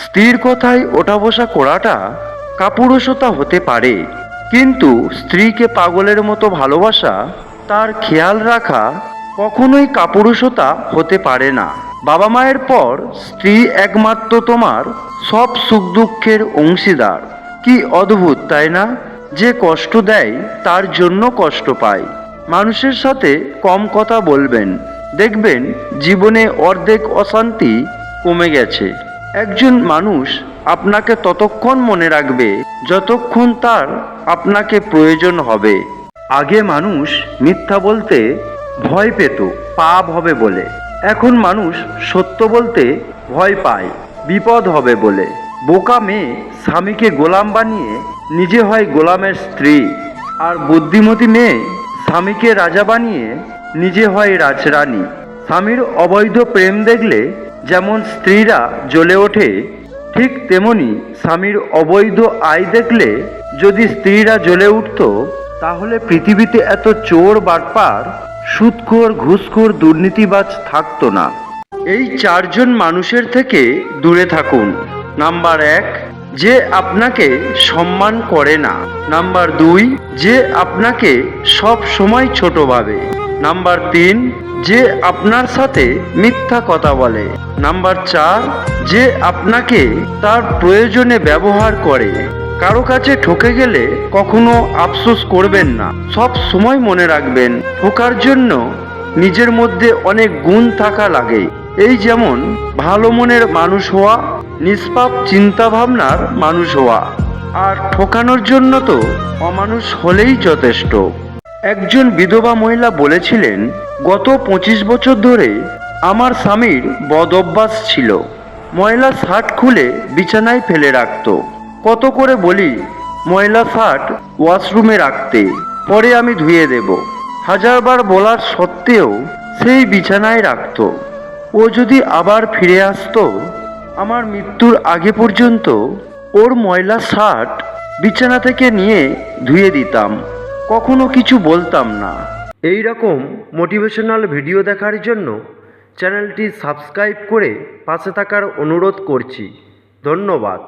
স্ত্রীর কথায় ওঠা বসা করাটা কাপুরুষতা হতে পারে, কিন্তু স্ত্রীকে পাগলের মতো ভালোবাসা, তার খেয়াল রাখা কখনোই কাপুরুষতা হতে পারে না। বাবা মায়ের পর স্ত্রী একমাত্র তোমার সব সুখ দুঃখের অংশীদার। কি অদ্ভুত তাই না? যে কষ্ট দেয় তার জন্য কষ্ট পায়। মানুষের সাথে কম কথা বলবেন, দেখবেন জীবনে অর্ধেক অশান্তি কমে গেছে। একজন মানুষ আপনাকে ততক্ষণ মনে রাখবে যতক্ষণ তার আপনাকে প্রয়োজন হবে। আগে মানুষ মিথ্যা বলতে ভয় পেত পাপ হবে বলে, এখন মানুষ সত্য বলতে ভয় পায় বিপদ হবে বলে। বোকা মেয়ে স্বামীকে গোলাম বানিয়ে নিজে হয় গোলামের স্ত্রী, আর বুদ্ধিমতী মেয়ে স্বামীকে রাজা বানিয়ে নিজে হয় রাজরানী। স্বামীর অবৈধ প্রেম দেখলে যেমন স্ত্রীরা জ্বলে ওঠে, ঠিক তেমনি স্বামীর অবৈধ আয় দেখলে যদি স্ত্রীরা জ্বলে উঠত, তাহলে পৃথিবীতে এত চোর বাটপার সুদখোর ঘুষখোর দুর্নীতিবাজ থাকতো না। এই চারজন মানুষের থেকে দূরে থাকুন। নাম্বার 1, যে আপনাকে সম্মান করে না। নাম্বার 2, যে আপনাকে সব সময় ছোট ভাবে। নাম্বার 3, যে আপনার সাথে মিথ্যা কথা বলে। নাম্বার 4, যে আপনাকে তার প্রয়োজনে ব্যবহার করে। কারো কাছে ঠকে গেলে কখনো আফসোস করবেন না, সব সময় মনে রাখবেন ঠকার জন্য নিজের মধ্যে অনেক গুণ থাকা লাগে। এই যেমন ভালো মনের মানুষ হওয়া, নিষ্পাপ চিন্তা ভাবনার মানুষ হওয়া, আর ঠকানোর জন্য তো অমানুষ হলেই যথেষ্ট। একজন বিধবা মহিলা বলেছিলেন, গত 25 বছর ধরে আমার স্বামীর বদ অভ্যাস ছিল। ময়লা শার্ট খুলে বিছানায় ফেলে রাখত। কত করে বলি ময়লা শার্ট ওয়াশরুমে রাখতে, পরে আমি ধুয়ে দেব। হাজারবার বলার সত্ত্বেও সেই বিছানায় রাখত। ও যদি আবার ফিরে আসতো, আমার মৃত্যুর আগে পর্যন্ত ওর ময়লা শার্ট বিছানা থেকে নিয়ে ধুয়ে দিতাম, কখনো কিছু বলতাম না। এই রকম মোটিভেশনাল ভিডিও দেখার জন্য চ্যানেলটি সাবস্ক্রাইব করে পাশে থাকার অনুরোধ করছি। ধন্যবাদ।